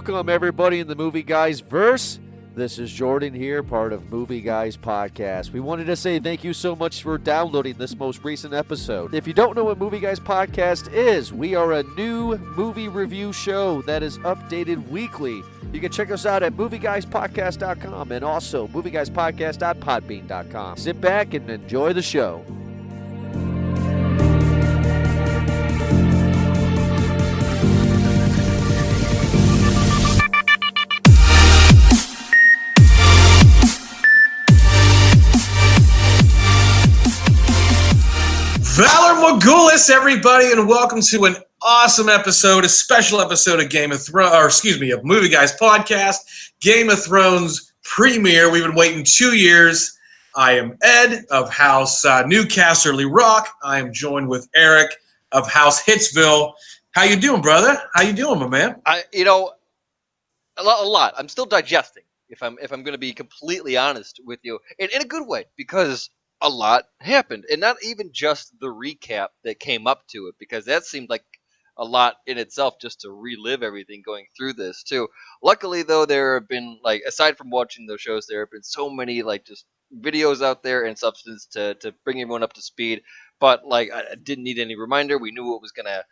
Welcome, everybody, in the Movie Guys verse. This is Jordan here, part of Movie Guys Podcast. We wanted to say thank you so much for downloading this most recent episode. If you don't know what Movie Guys Podcast is, we are a new movie review show that is updated weekly. You can check us out at movieguyspodcast.com and also movieguyspodcast.podbean.com. Sit back and enjoy the show. Valor Morgulis, everybody, and welcome to an awesome episode, a special episode of of Movie Guys Podcast, Game of Thrones premiere. We've been waiting 2 years. I am Ed of House Newcasterly Rock. I am joined with Eric of House Hitsville. How you doing, brother? How you doing, my man? A lot. I'm still digesting. If I'm going to be completely honest with you, in a good way, because a lot happened, and not even just the recap that came up to it, because that seemed like a lot in itself just to relive everything going through this too. Luckily, though, there have been, aside from watching those shows, there have been so many just videos out there and substance to bring everyone up to speed. But I didn't need any reminder. We knew what was gonna,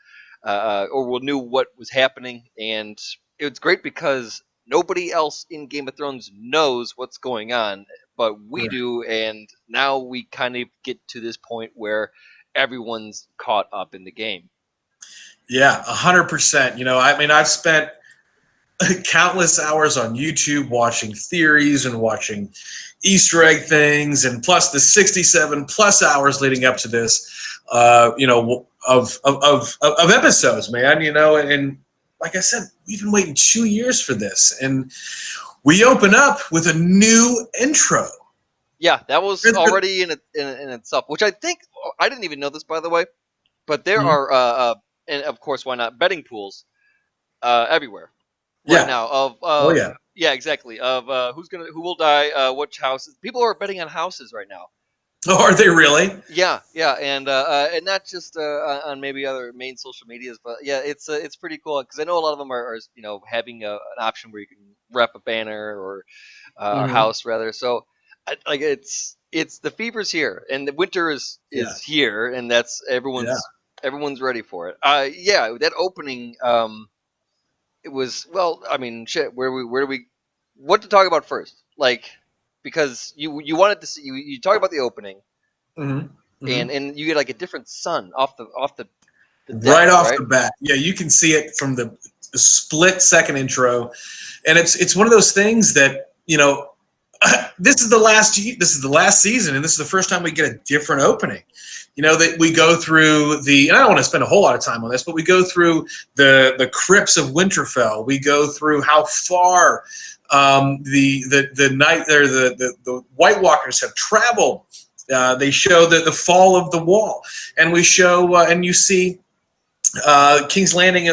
or we knew what was happening, and it's great because nobody else in Game of Thrones knows what's going on, but we do, and now we kind of get to this point where everyone's caught up in the game. Yeah, 100%. I've spent countless hours on YouTube watching theories and watching Easter egg things, and plus the 67 plus hours leading up to this, of episodes, man. And like I said, we've been waiting 2 years for this, and we open up with a new intro. Yeah, that was already in itself, which I think, I didn't even know this, by the way, but there are, and of course, why not, betting pools everywhere right now of yeah, exactly, of who will die, which houses. People are betting on houses right now. Oh, are they really? Yeah, and not just on maybe other main social medias, but yeah, it's pretty cool, because I know a lot of them are having an option where you can rep a banner or a house rather. So it's the fever's here, and the winter is here, and that's everyone's ready for it. That opening, it was, well, I mean, shit. Where do we what to talk about first? Because you wanted to see, you talk about the opening, and you get a different sun off the deck, right off the bat. Yeah, you can see it from the split second intro, and it's one of those things that this is the last season, and this is the first time we get a different opening. That we go through and I don't want to spend a whole lot of time on this, but we go through the crypts of Winterfell. We go through how far the White Walkers have traveled. They show the fall of the wall, and we show and you see King's Landing.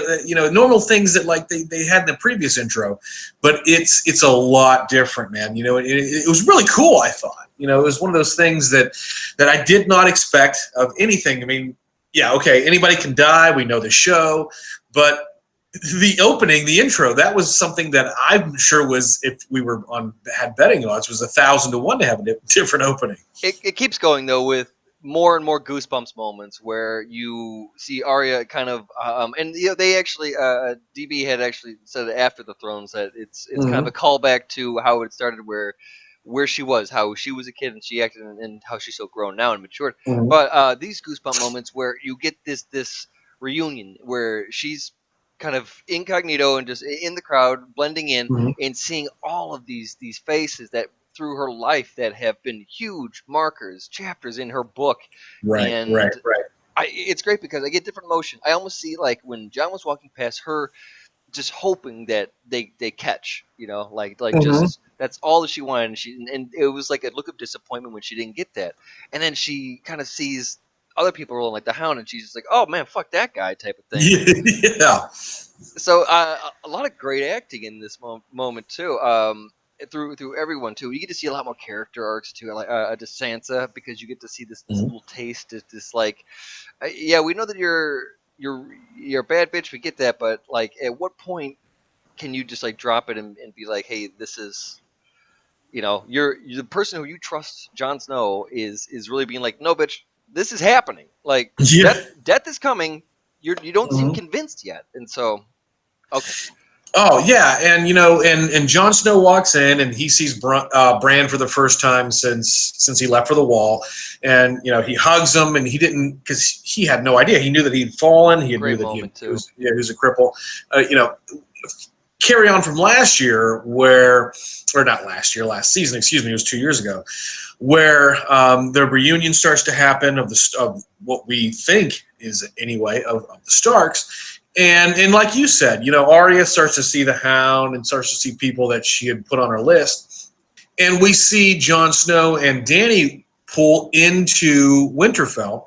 Normal things that they had in the previous intro, but it's a lot different, man. It was really cool. I thought it was one of those things that I did not expect of anything. I mean, yeah, okay, anybody can die. We know the show, but the opening, the intro, that was something that I'm sure was, if we were had betting odds, was 1,000 to 1 to have a different opening. It keeps going though with more and more goosebumps moments where you see Arya kind of, and they actually, DB had actually said after the Thrones that it's kind of a callback to how it started, where she was, how she was a kid and she acted, and how she's so grown now and matured. But these goosebump moments where you get this reunion where she's kind of incognito and just in the crowd, blending in, and seeing all of these faces that through her life that have been huge markers, chapters in her book. Right. It's great because I get different emotion. I almost see when John was walking past her, just hoping that they catch, just that's all that she wanted, and it was like a look of disappointment when she didn't get that, and then she kind of sees other people rolling like the Hound, and she's just like, oh man, fuck that guy type of thing. Yeah. So a lot of great acting in this moment too. Through everyone too. You get to see a lot more character arcs too, like to Sansa, because you get to see this little taste of this we know that you're a bad bitch, we get that, but at what point can you just like drop it and be like, hey, this is, you're the person who you trust, Jon Snow, is really being like, no, bitch, this is happening. Like Yeah. death is coming. You don't seem Mhm. convinced yet, and so okay. Oh yeah, and and Jon Snow walks in and he sees Bran for the first time since he left for the Wall, and he hugs him, and he didn't, because he had no idea. He knew that he'd fallen. He knew Great that moment he too. was he was a cripple. Carry on from last year, or not last year, last season, excuse me, it was 2 years ago, where the reunion starts to happen of what we think is, anyway, of the Starks. And like you said, Arya starts to see the Hound and starts to see people that she had put on her list. And we see Jon Snow and Dany pull into Winterfell.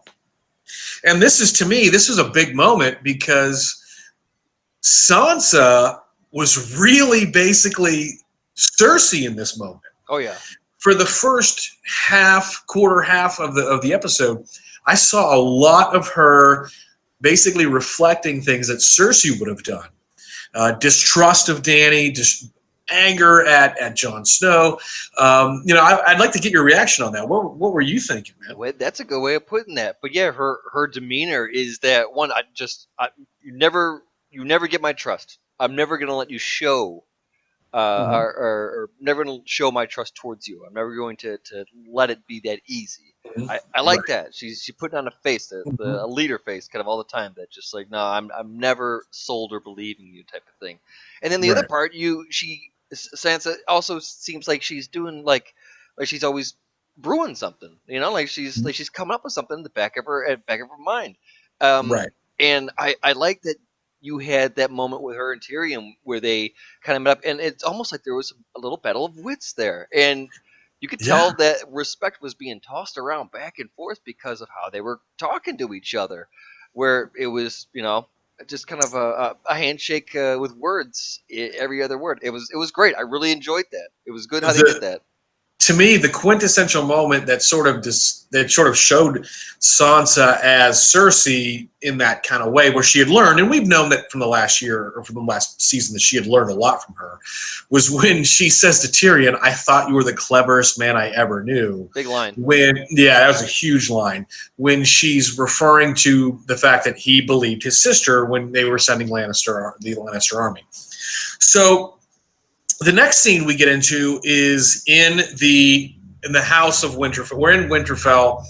And this is a big moment, because Sansa was really basically Cersei in this moment. Oh yeah. For the first quarter half of the episode, I saw a lot of her basically reflecting things that Cersei would have done. Distrust of Dany, just anger at Jon Snow. I'd like to get your reaction on that. What were you thinking, man? Well, that's a good way of putting that. But yeah, her demeanor is that one. You never get my trust. I'm never gonna let you show, Mhm. or never gonna show my trust towards you. I'm never going to let it be that easy. Mhm. I like Right. that. She putting on a face, Mhm. a leader face, kind of all the time. That just like, no, I'm never sold or believing you type of thing. And then the other Right. part, Sansa also seems like she's doing like she's always brewing something. Like she's coming up with something in the back of her mind. Um, Right. and I like that you had that moment with her and Tyrion where they kind of met up, and it's almost like there was a little battle of wits there, and you could Yeah. tell that respect was being tossed around back and forth because of how they were talking to each other, where it was, just kind of a handshake with words, every other word. It was great. I really enjoyed that. It was good how they did The that. To me, the quintessential moment that sort of showed Sansa as Cersei in that kind of way, where she had learned, and we've known that from the last year or from the last season that she had learned a lot from her, was when she says to Tyrion, "I thought you were the cleverest man I ever knew." Big line. Yeah, that was a huge line. When she's referring to the fact that he believed his sister when they were sending the Lannister army. So the next scene we get into is in the house of Winterfell. We're in Winterfell.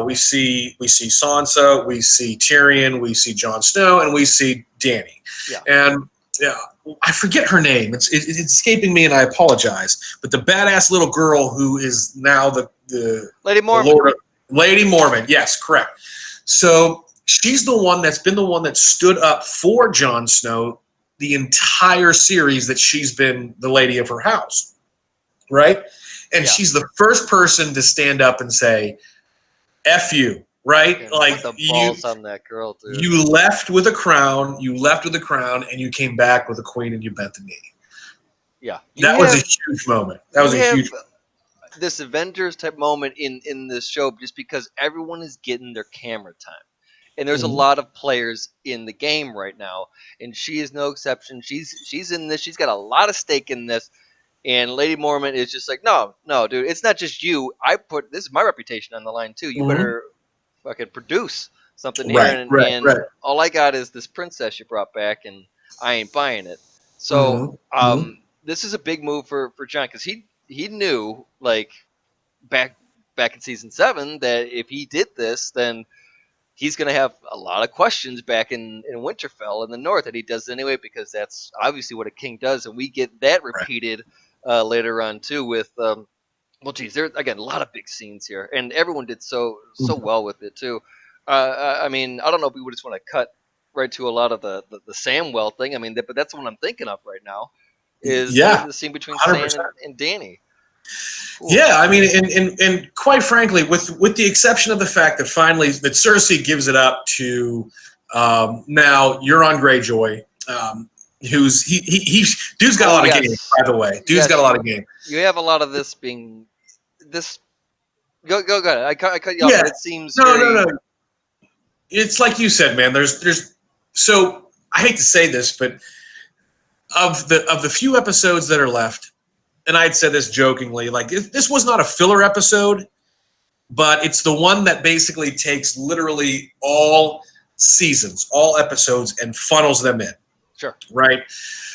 We see Sansa, we see Tyrion, we see Jon Snow, and we see Dany. Yeah. And I forget her name. It's escaping me, and I apologize. But the badass little girl who is now the Lady the Mormont. Lord of, Lady Mormont. Yes, correct. So she's the one that's been the one that stood up for Jon Snow the entire series that she's been the lady of her house, right? And Yeah. she's the first person to stand up and say, F you, right? Fucking Like, put the balls on that girl, dude. you left with a crown, and you came back with a queen, and you bent the knee. Yeah. That was a huge moment. That You was a have huge this Avengers type moment in this show just because everyone is getting their camera time. And there's a moment. lot of players in the game right now, and she is no exception. She's in this. She's got a lot of stake in this. And Lady Mormont is just like, no, dude, it's not just you. This is my reputation on the line too. You Mhm. better fucking produce something here. Right, right, And right. all I got is this princess you brought back, and I ain't buying it. So Mhm. Mhm. this is a big move for John, because he knew, like, back in season 7, that if he did this, then he's going to have a lot of questions back in Winterfell in the north, and he does anyway, because that's obviously what a king does, and we get that Right. repeated later on too with well, geez, there again a lot of big scenes here, and everyone did so Mhm. well with it too. I mean, I don't know if we would just want to cut right to a lot of the Samwell thing. I mean, but that's what I'm thinking of right now is Yeah, the scene between 100%. Sam and Danny. Ooh. Yeah, I mean, and quite frankly, with the exception of the fact that finally that Cersei gives it up to now Euron Greyjoy, who's he dude's got a Oh lot of game, yes, by the way. Dude's got yes. a lot of game. You have a lot of this being this. Go ahead. I cut you off, Yeah, but it seems no. very. It's like you said, man. There's so I hate to say this, but of the few episodes that are left, and I'd said this jokingly, like this was not a filler episode, but it's the one that basically takes literally all seasons, all episodes, and funnels them in. Sure. Right.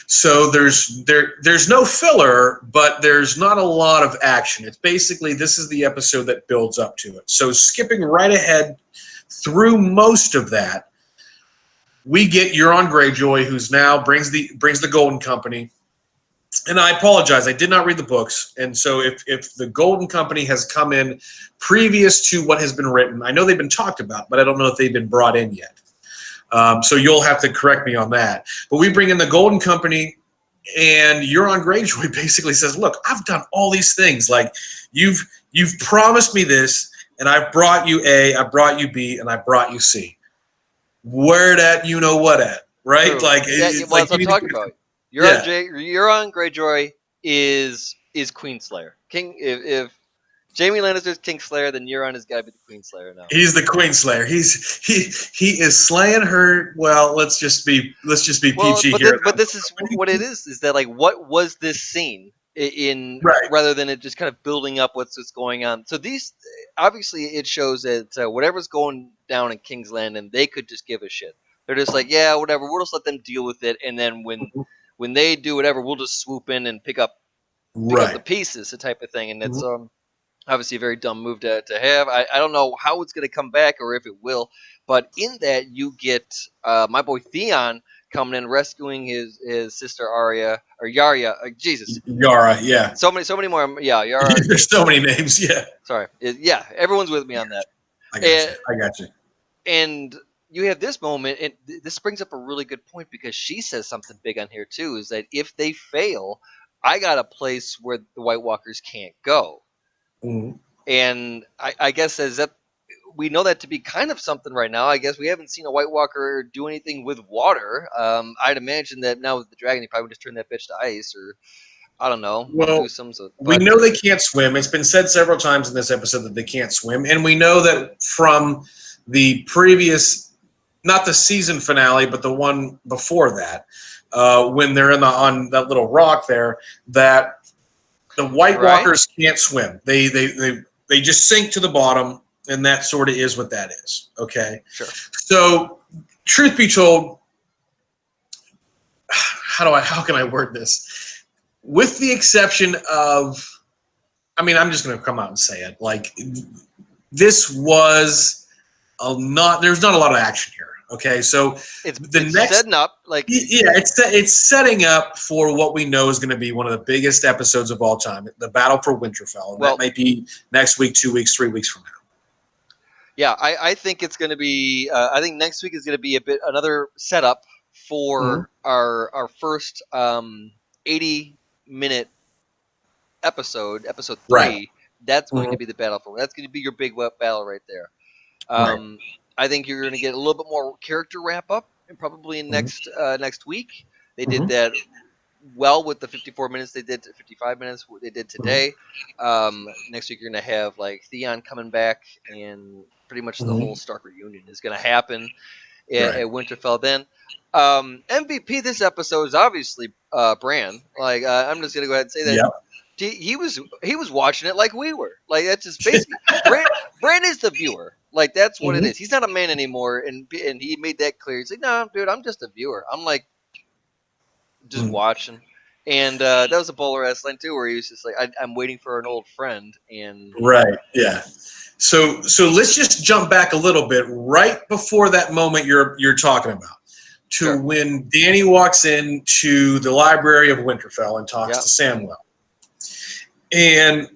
So there's no filler, but there's not a lot of action. It's basically, this is the episode that builds up to it. So skipping right ahead through most of that, we get Euron Greyjoy, who's now brings the Golden Company. And I apologize, I did not read the books. And so if the Golden Company has come in previous to what has been written, I know they've been talked about, but I don't know if they've been brought in yet. So you'll have to correct me on that. But we bring in the Golden Company, and Euron Greyjoy basically says, look, I've done all these things. Like, you've promised me this, and I've brought you A, I brought you B, and I brought you C. Where that you know what at, right? True. Like, yeah, it's well, like that's what I'm talking about. Euron Greyjoy is Queenslayer. King. If Jaime Lannister's Kingslayer, then Euron has got to be the Queenslayer now. He's the Queenslayer. He is slaying her. Well, let's just be PG here. But this is what it is. Is that like what was this scene in Right. rather than it just kind of building up what's going on. So these obviously it shows that whatever's going down in King's Landing, they could just give a shit. They're just like, yeah, whatever. We'll just let them deal with it, and then when they do whatever, we'll just swoop in and pick up the pieces, the type of thing. And it's obviously a very dumb move to have. I don't know how it's going to come back or if it will, but in that you get my boy Theon coming in, rescuing his sister Arya or Yarya. Jesus, Yara, yeah. So many more. Yeah, Yara. There's so many names. Yeah. Sorry. Yeah, everyone's with me on that. I got you. And you have this moment, and this brings up a really good point because she says something big on here too. Is that if they fail, I got a place where the White Walkers can't go. Mm-hmm. And I guess as that we know that to be kind of something right now. I guess we haven't seen a White Walker do anything with water. I'd imagine that now with the dragon, he probably would just turn that bitch to ice, or I don't know. Well, we know they can't swim. It's been said several times in this episode that they can't swim, and we know that from the previous, not the season finale, but the one before that, when they're on that little rock there, that the White Walkers can't swim. They just sink to the bottom, and that sort of is what that is. Okay. Sure. So, truth be told, how can I word this? With the exception of, I mean, I'm just going to come out and say it. Like, this was there's not a lot of action here. Okay, so it's setting up, like, yeah, it's setting up for what we know is going to be one of the biggest episodes of all time, the Battle for Winterfell, and that might be next week, 2 weeks, 3 weeks from now. Yeah, I think it's going to be. I think next week is going to be another setup for our first 80-minute episode 3. Right. That's going to be the battle for. That's going to be your big battle right there. I think you're going to get a little bit more character wrap up, and probably in next week. They did that well with the 54 minutes they did, 55 minutes they did today. Next week you're going to have like Theon coming back, and pretty much the whole Stark reunion is going to happen at Winterfell. Then MVP this episode is obviously Bran. Like I'm just going to go ahead and say that. Yep. He was watching it like we were. Like that's just basically Bran is the viewer. Like that's what it is. He's not a man anymore, and he made that clear. He's like, no, dude, I'm just a viewer. I'm like just watching. And that was a bowler ass line too, where he was just like, I'm waiting for an old friend. And yeah. So let's just jump back a little bit right before that moment you're talking about, to when Dany walks into the library of Winterfell and talks to Samwell. And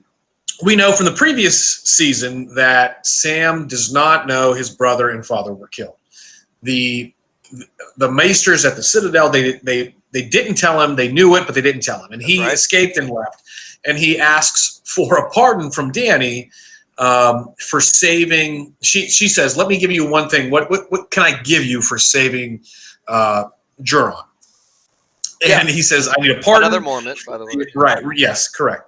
we know from the previous season that Sam does not know his brother and father were killed. The maesters at the Citadel, they didn't tell him. They knew it, but they didn't tell him. And he escaped and left. And he asks for a pardon from Dany for saving. She says, "Let me give you one thing. What can I give you for saving Juron?" And he says, "I need a pardon." Another Mormont, by the way. Right. Yes. Correct.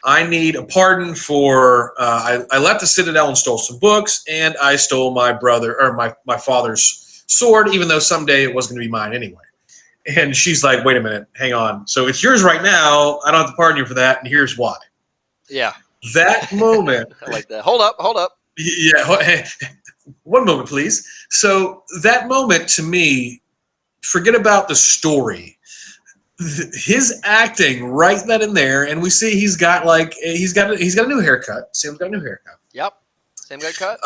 I need a pardon for I left the Citadel and stole some books, and I stole my brother or my father's sword, even though someday it was going to be mine anyway. And she's like, wait a minute, hang on. So it's yours right now. I don't have to pardon you for that, and here's why. Yeah. That moment. I like that. Hold up. Yeah, one moment, please. So that moment to me, forget about the story. His acting right then and there, and we see he's got a new haircut. Sam's got a new haircut. Yep. Same got cut.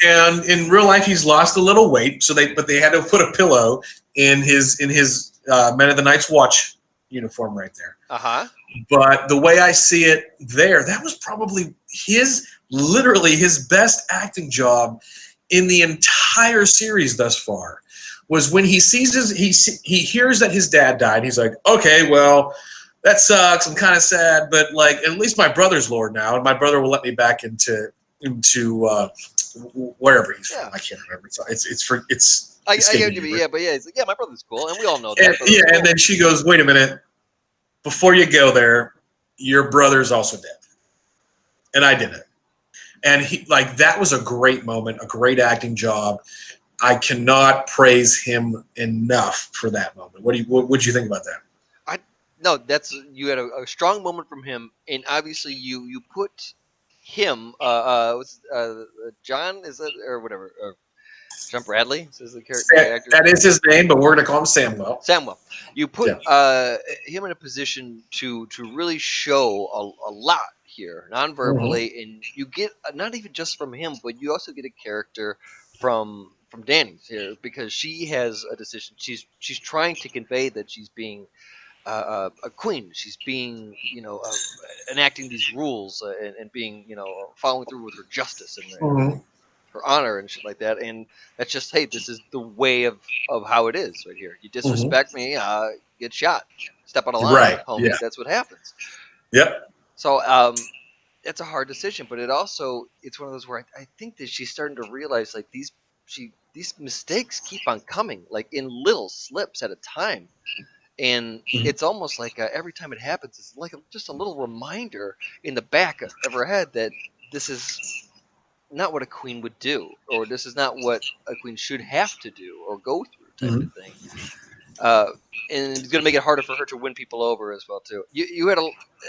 And in real life, he's lost a little weight. But they had to put a pillow in his Men of the Night's Watch uniform right there. But the way I see it there, that was probably literally his best acting job in the entire series thus far. Was when he he hears that his dad died. He's like, okay, well, that sucks. I'm kind of sad, but like at least my brother's Lord now, and my brother will let me back into wherever he's from. I can't remember. I get what you mean. Yeah, but yeah, he's like, yeah, my brother's cool, and we all know that. And, cool. And then she goes, wait a minute, before you go there, your brother's also dead, and I did it. And that was a great moment, a great acting job. I cannot praise him enough for that moment. What do you think about that? No, you had a strong moment from him, and obviously you put him, John, is that or whatever, John Bradley is the character. That is his name, but we're gonna call him Samuel. Samuel, you put him in a position to really show a lot here, non-verbally, and you get not even just from him, but you also get a character from Danny here, because she has a decision. She's trying to convey that she's being a queen. She's being, enacting these rules and being, following through with her justice and her honor and shit like that. And that's just, hey, this is the way of how it is right here. You disrespect me, get shot. Step out of line, right? Homie. Yeah. That's what happens. Yep. So it's a hard decision, but it's one of those where I think that she's starting to realize like these mistakes keep on coming, like in little slips at a time. And it's almost like every time it happens, it's like just a little reminder in the back of her head that this is not what a queen would do, or this is not what a queen should have to do or go through, type of thing. And it's going to make it harder for her to win people over as well too.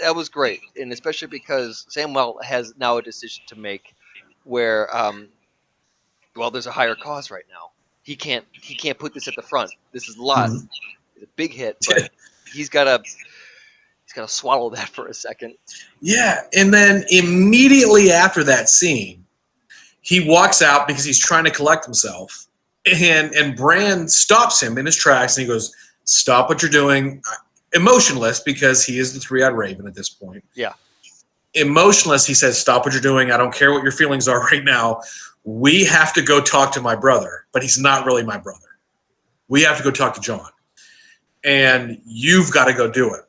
That was great, and especially because Samuel has now a decision to make, where there's a higher cause right now. He can't put this at the front. This is a lot. It's a big hit, but he's got to swallow that for a second. Yeah, and then immediately after that scene, he walks out because he's trying to collect himself, and Bran stops him in his tracks, and he goes, "Stop what you're doing." Emotionless, because he is the three-eyed raven at this point. Yeah. Emotionless, he says, "Stop what you're doing. I don't care what your feelings are right now. We have to go talk to my brother, but he's not really my brother. We have to go talk to Jon. And you've got to go do it."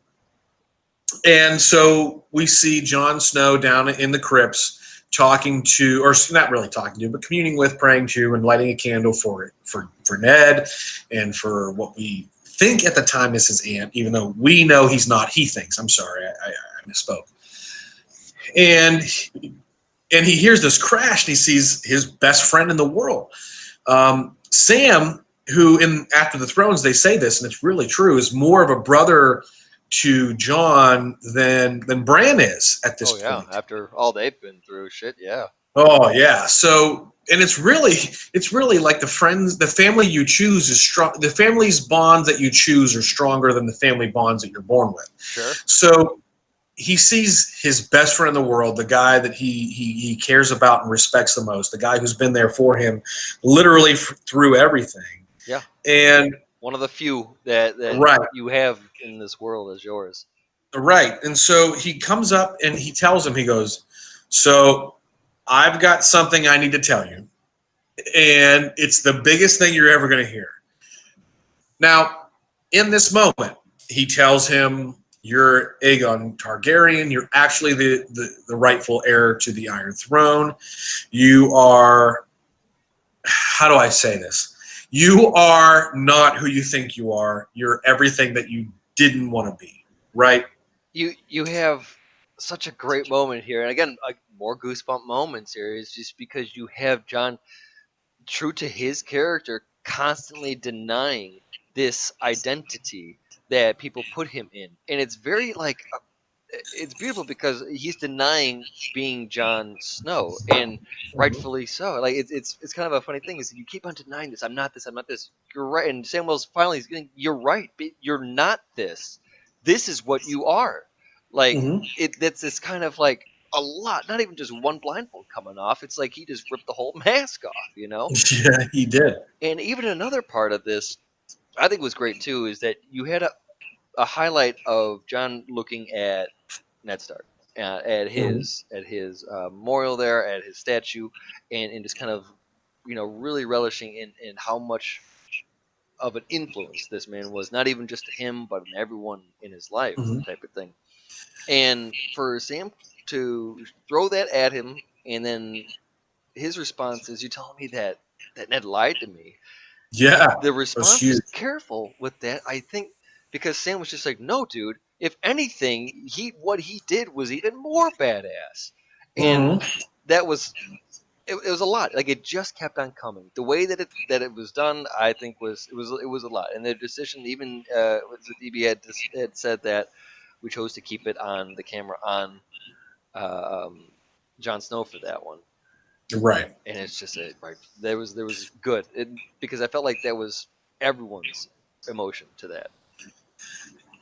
And so we see Jon Snow down in the crypts talking to, or not really talking to, but communing with, praying to, and lighting a candle for Ned, and for what we think at the time is his aunt, even though we know he's not. He thinks. I'm sorry, I misspoke. And he hears this crash, and he sees his best friend in the world, Sam, who in After the Thrones, they say this, and it's really true, is more of a brother to Jon than Bran is at this point. After all they've been through, shit, yeah. Oh yeah. So, and it's really like the family you choose is strong. The family's bonds that you choose are stronger than the family bonds that you're born with. Sure. So he sees his best friend in the world, the guy that he cares about and respects the most, the guy who's been there for him literally through everything. Yeah. And one of the few that right. you have in this world is yours. Right. And so he comes up and he tells him, he goes, "So I've got something I need to tell you. And it's the biggest thing you're ever going to hear." Now, in this moment, he tells him, "You're Aegon Targaryen. You're actually the rightful heir to the Iron Throne. You are," how do I say this? "You are not who you think you are. You're everything that you didn't want to be," right? You have such a great moment here, and again, more goosebump moments here. Is just because you have Jon, true to his character, constantly denying this identity that people put him in, and it's very like it's beautiful because he's denying being Jon Snow, and rightfully so. Like it's kind of a funny thing is you keep on denying this. I'm not this. I'm not this. You're right. And Samuel's finally going, you're right. But you're not this. This is what you are. Like Mhm. that's this kind of like a lot. Not even just one blindfold coming off. It's like he just ripped the whole mask off. You know. Yeah, he did. And even another part of this, I think was great too, is that you had a highlight of John looking at Ned Stark at his memorial there, at his statue, and just kind of really relishing in how much of an influence this man was, not even just to him but in everyone in his life, Hmm. type of thing. And for Sam to throw that at him, and then his response is, "You telling me that Ned lied to me?" Yeah, The it was response was huge. careful with that, I think, because Sam was just like, "No, dude. If anything, what he did was even more badass," and Hmm. that was it was a lot. Like it just kept on coming. The way that it was done, I think, was a lot. And the decision, even was it DB had said that we chose to keep it on the camera on um, Jon Snow for that one, Right. and it's just right there was good because I felt like that was everyone's emotion to that.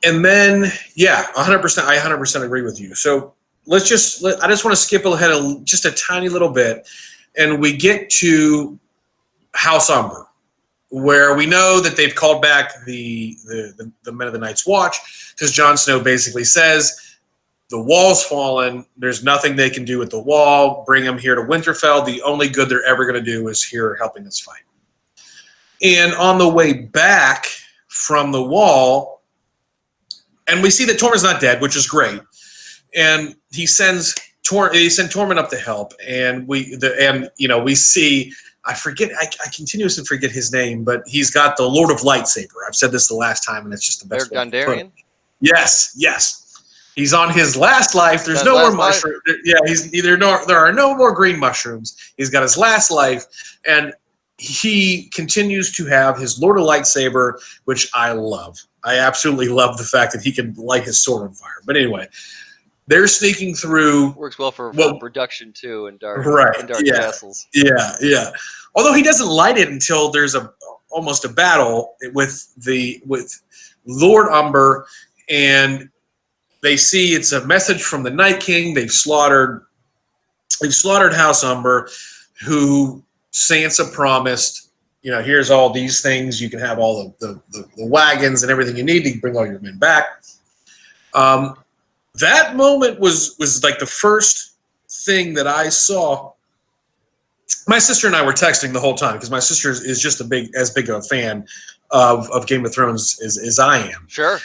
And then, yeah, 100%. I 100% agree with you. So I just want to skip ahead just a tiny little bit, and we get to House Umber, where we know that they've called back the Men of the Night's Watch because Jon Snow basically says the wall's fallen. There's nothing they can do with the wall. Bring them here to Winterfell. The only good they're ever going to do is here helping us fight. And on the way back from the wall, and we see that Tormund's not dead, which is great. And he sends Tormund up to help, and we see I continuously forget his name, but he's got the Lord of Lightsaber. I've said this the last time, and it's just the best Eric way I can put it. Dondarrion. Yes. He's on his last life. There's His no more last life. mushroom. Yeah, there are no more green mushrooms. He's got his last life, and he continues to have his Lord of Lightsaber, which I love. I absolutely love the fact that he can light his sword on fire. But anyway, they're sneaking through. Works well for production too in dark Yeah, castles. yeah. Although he doesn't light it until there's almost a battle with Lord Umber, and they see it's a message from the Night King. They've slaughtered House Umber, who Sansa promised, here's all these things. You can have all the wagons and everything you need to bring all your men back. That moment was like the first thing that I saw. My sister and I were texting the whole time because my sister is just as big of a fan of Game of Thrones as I am. Sure.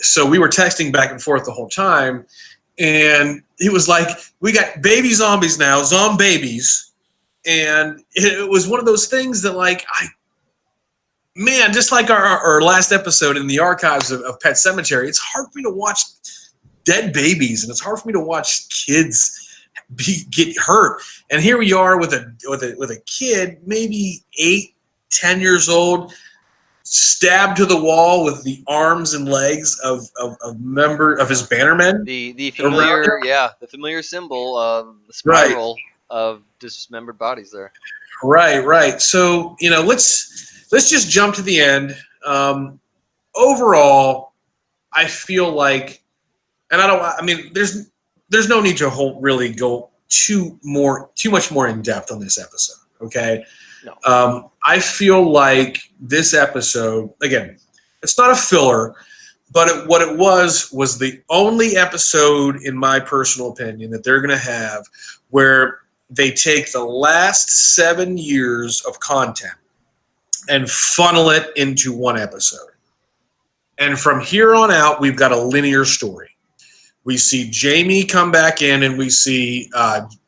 So we were texting back and forth the whole time, and it was like, we got baby zombies now, zombabies, and it was one of those things that just like our last episode in the archives of Pet Cemetery, it's hard for me to watch dead babies, and it's hard for me to watch kids get hurt. And here we are with a kid, maybe 8-10 years old, stabbed to the wall with the arms and legs of member of his bannermen. The familiar symbol of the spiral of dismembered bodies there. Right. So let's just jump to the end. Overall, I feel like, and there's no need to really go too much more in depth on this episode. Okay. No. I feel like this episode, again, it's not a filler, but what it was the only episode, in my personal opinion, that they're going to have where they take the last 7 years of content and funnel it into one episode. And from here on out, we've got a linear story. We see Jaime come back in, and we see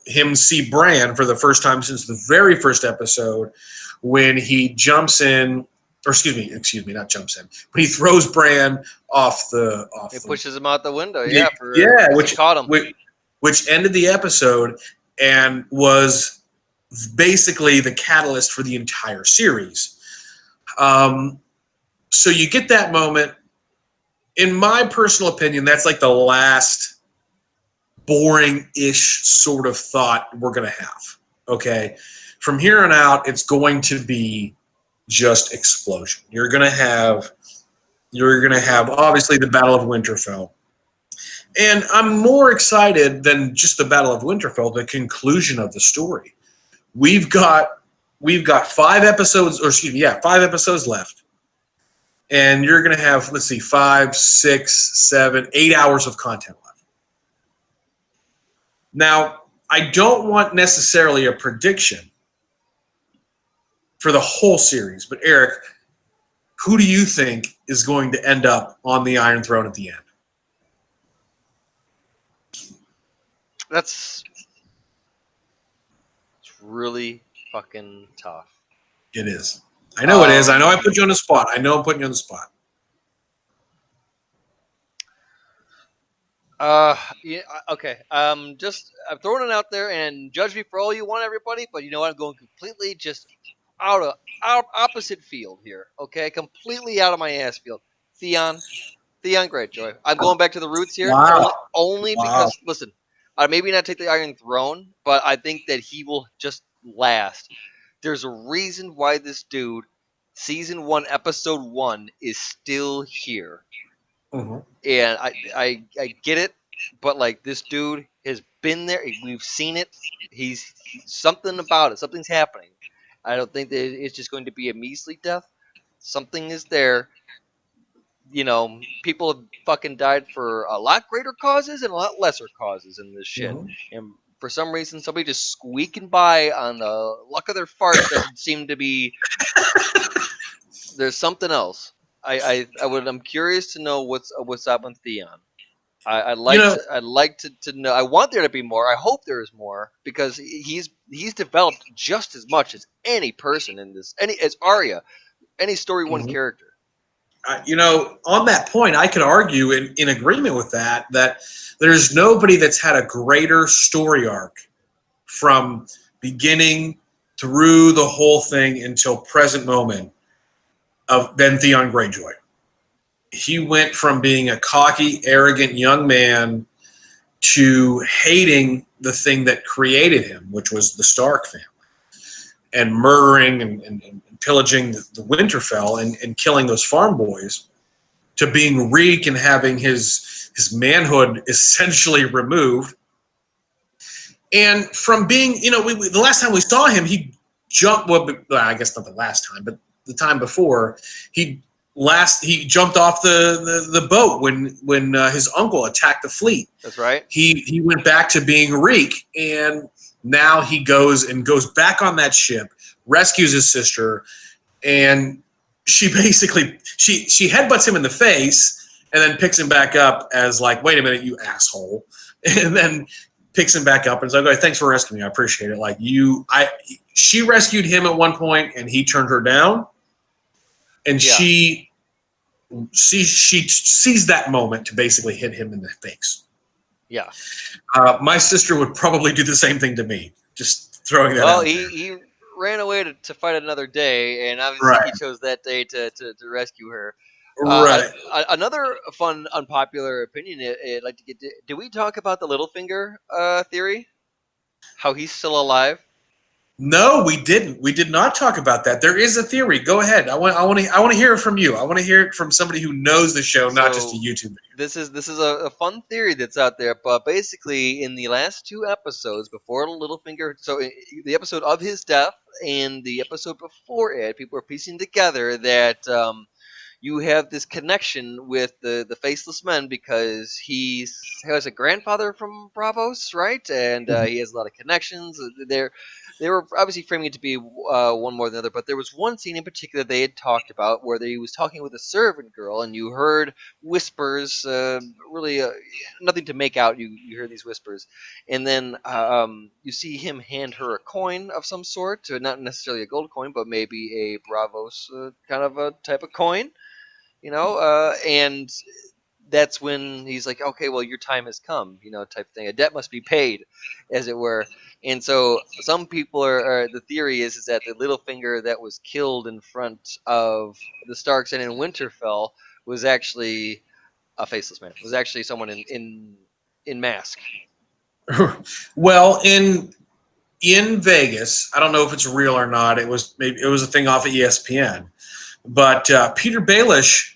him see Bran for the first time since the very first episode, when he jumps in, or excuse me, not jumps in, but he throws Bran off the. Pushes him out the window. Which caught him. Which ended the episode and was basically the catalyst for the entire series. So you get that moment. In my personal opinion, that's like the last boring-ish sort of thought we're going to have. Okay? From here on out, it's going to be just explosion. You're going to have obviously the Battle of Winterfell. And I'm more excited than just the Battle of Winterfell, the conclusion of the story. We've got 5 episodes, or excuse me, 5 episodes left. And you're going to have, let's see, 5, 6, 7, 8 hours of content left. Now, I don't want necessarily a prediction for the whole series, but Eric, who do you think is going to end up on the Iron Throne at the end? It's really fucking tough. It is. I know it is. I know I put you on the spot. I know I'm putting you on the spot. Yeah, okay. Just I'm throwing it out there, and judge me for all you want, everybody. But you know what? I'm going completely just out opposite field here. Okay, completely out of my ass field. Theon Greyjoy. I'm going back to the roots here. Wow. Only because listen, maybe not take the Iron Throne, but I think that he will just last. There's a reason why this dude, season 1, episode 1, is still here. Mm-hmm. And I get it, but like this dude has been there. We've seen it. He's something about it. Something's happening. I don't think that it's just going to be a measly death. Something is there. You know, people have fucking died for a lot greater causes and a lot lesser causes in this shit. Mm-hmm. And for some reason, somebody just squeaking by on the luck of their farts doesn't seem to be. There's something else. I'm curious to know what's up with Theon. I'd like to know. I want there to be more. I hope there is more because he's developed just as much as any person in this. As Arya, any story one character. On that point, I could argue in agreement with that there's nobody that's had a greater story arc from beginning through the whole thing until present moment than Theon Greyjoy. He went from being a cocky, arrogant young man to hating the thing that created him, which was the Stark family, and murdering and pillaging the Winterfell and killing those farm boys, to being Reek and having his manhood essentially removed. And from being, the last time we saw him, he jumped, well, I guess not the last time, but the time before, he jumped off the boat when his uncle attacked the fleet. That's right. He went back to being Reek, and now he goes back on that ship, rescues his sister, and she basically she headbutts him in the face and then picks him back up as like, wait a minute, you asshole, and then picks him back up and is like, okay, thanks for rescuing me, I appreciate it. Like she rescued him at one point and he turned her down, and she sees that moment to basically hit him in the face. Yeah. My sister would probably do the same thing to me. Just throwing that out there. Well, he ran away to fight another day, and obviously he chose that day to rescue her. Right. Another fun, unpopular opinion I'd like to get to. Did we talk about the Littlefinger theory? How he's still alive? No, we didn't. We did not talk about that. There is a theory. Go ahead. I want to hear it from you. I want to hear it from somebody who knows the show, not just a YouTube video. This is a fun theory that's out there, but basically in the last 2 episodes before Littlefinger, so the episode of his death and the episode before it, people are piecing together that you have this connection with the Faceless Men because he has a grandfather from Bravos, right? And he has a lot of connections. They were obviously framing it to be one more than the other, but there was one scene in particular they had talked about where he was talking with a servant girl, and you heard whispers, really nothing to make out. You hear these whispers, and then you see him hand her a coin of some sort, not necessarily a gold coin, but maybe a Bravos kind of a type of coin, and that's when he's like, okay, well, your time has come, type thing. A debt must be paid, as it were. And so some people are the theory is that the Littlefinger that was killed in front of the Starks and in Winterfell was actually a faceless man. Was actually someone in mask. Well, in Vegas, I don't know if it's real or not. It was a thing off of ESPN, but Peter Baelish,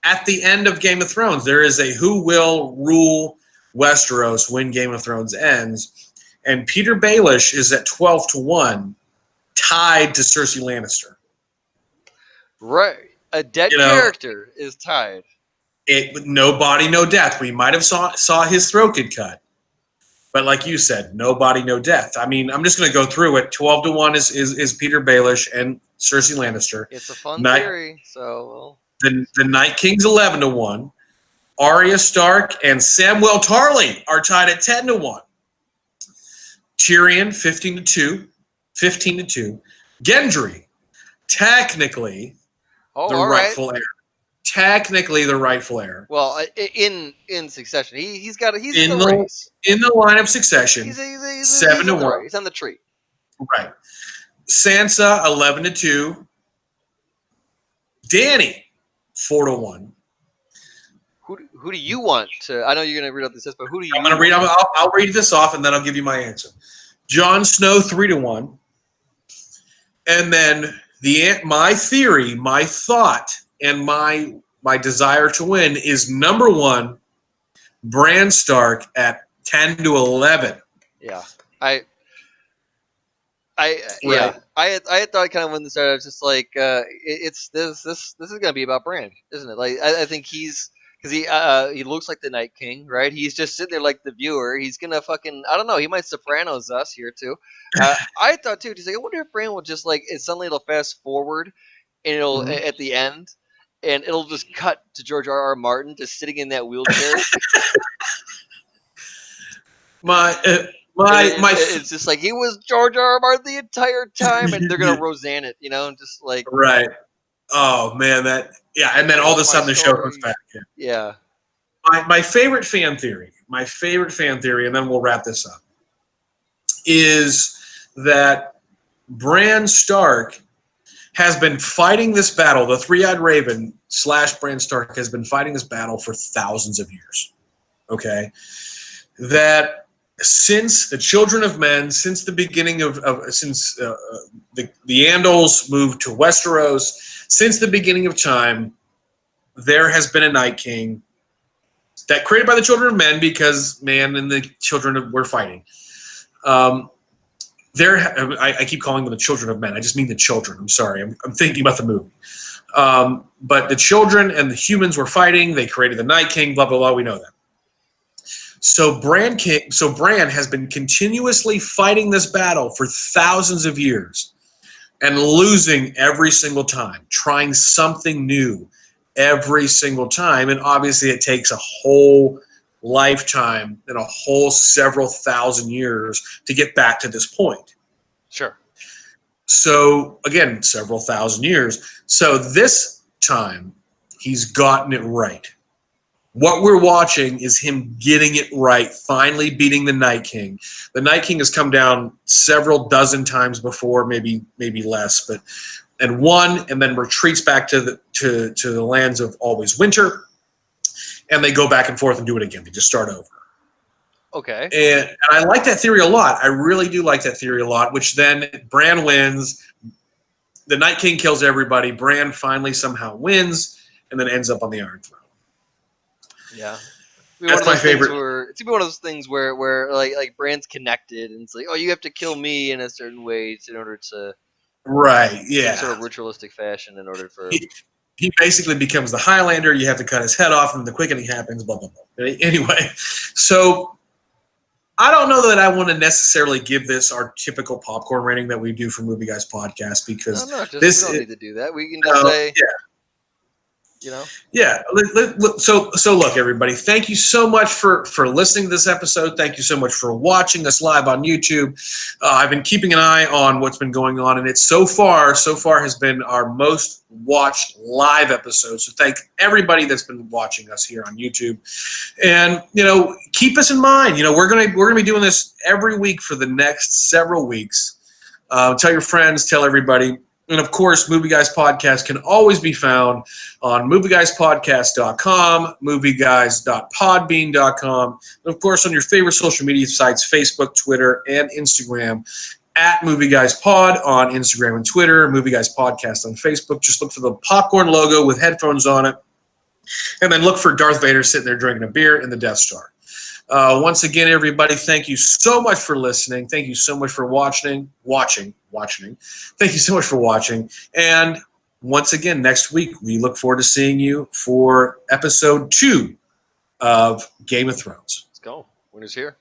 at the end of Game of Thrones, there is a who will rule Westeros when Game of Thrones ends, and Peter Baelish is at 12-1, tied to Cersei Lannister. Right, a dead character is tied. No body, no death. We might have saw his throat get cut. But like you said, no body, no death. I mean, I'm just going to go through it. 12-1 is Peter Baelish and Cersei Lannister. It's a fun theory. So the Night King's 11-1. Arya Stark and Samwell Tarly are tied at 10-1. Tyrion 15-2. Gendry, technically the rightful heir. Technically the rightful heir. Well, in succession, he's in the race. In the line of succession, he's 7-1. He's on the tree. Right. Sansa 11-2. Dany 4-1. Who do you want to? I know you're going to read out this list, but who do you? I'll read this off and then I'll give you my answer. Jon Snow 3-1. And then my theory, my thought, and my desire to win is number 1, Bran Stark at 10-11. Yeah, I had thought kind of when this started, I was just like, it's this is gonna be about Bran, isn't it? Like I think because he looks like the Night King, right? He's just sitting there like the viewer. He's gonna fucking, I don't know, he might Sopranos us here too. I thought too, just like, I wonder if Bran will just like, suddenly it'll fast forward and it'll at the end. And it'll just cut to George R.R. Martin just sitting in that wheelchair. It's just like he was George R.R. Martin the entire time, and they're gonna Roseanne it, just like right. Oh man, and then all of a sudden the show comes back. Yeah. My favorite fan theory, and then we'll wrap this up, is that Bran Stark has been fighting this battle. The Three-Eyed Raven / Bran Stark has been fighting this battle for thousands of years. Okay? That since the Children of Men, since the beginning since the Andals moved to Westeros, since the beginning of time, there has been a Night King that created by the Children of Men because man and the children were fighting. I keep calling them the Children of Men. I just mean the children. I'm sorry. I'm thinking about the movie. But the children and the humans were fighting. They created the Night King, blah, blah, blah. We know that. So Bran has been continuously fighting this battle for thousands of years and losing every single time, trying something new every single time. And obviously it takes a whole lifetime and a whole several thousand years to get back to this point. Sure. So again, several thousand years. So this time he's gotten it right. What we're watching is him getting it right, finally beating the Night King. The Night King has come down several dozen times before, maybe less, and won, and then retreats back to the lands of always winter. And they go back and forth and do it again. They just start over. Okay. And I like that theory a lot. I really do like that theory a lot, which then Bran wins. The Night King kills everybody. Bran finally somehow wins and then ends up on the Iron Throne. Yeah. That's my favorite. It's one of those things where like Bran's connected and it's like, oh, you have to kill me in a certain way in order to. Right, yeah. Some sort of ritualistic fashion in order for. He basically becomes the Highlander. You have to cut his head off, and the quickening happens, blah, blah, blah. Anyway, so I don't know that I want to necessarily give this our typical popcorn rating that we do for Movie Guys podcast because we don't need to do that. We can just say. you know. Yeah. So look, everybody. Thank you so much for listening to this episode. Thank you so much for watching us live on YouTube. I've been keeping an eye on what's been going on, and it's so far has been our most watched live episode. So thank everybody that's been watching us here on YouTube, and keep us in mind. We're gonna be doing this every week for the next several weeks. Tell your friends. Tell everybody. And, of course, Movie Guys Podcast can always be found on movieguyspodcast.com, movieguys.podbean.com, and, of course, on your favorite social media sites, Facebook, Twitter, and Instagram, at Movie Guys Pod on Instagram and Twitter, Movie Guys Podcast on Facebook. Just look for the popcorn logo with headphones on it, and then look for Darth Vader sitting there drinking a beer in the Death Star. Once again, everybody, thank you so much for listening. Thank you so much for watching. Thank you so much for watching. And once again, next week, we look forward to seeing you for episode 2 of Game of Thrones. Let's go. Winter's here.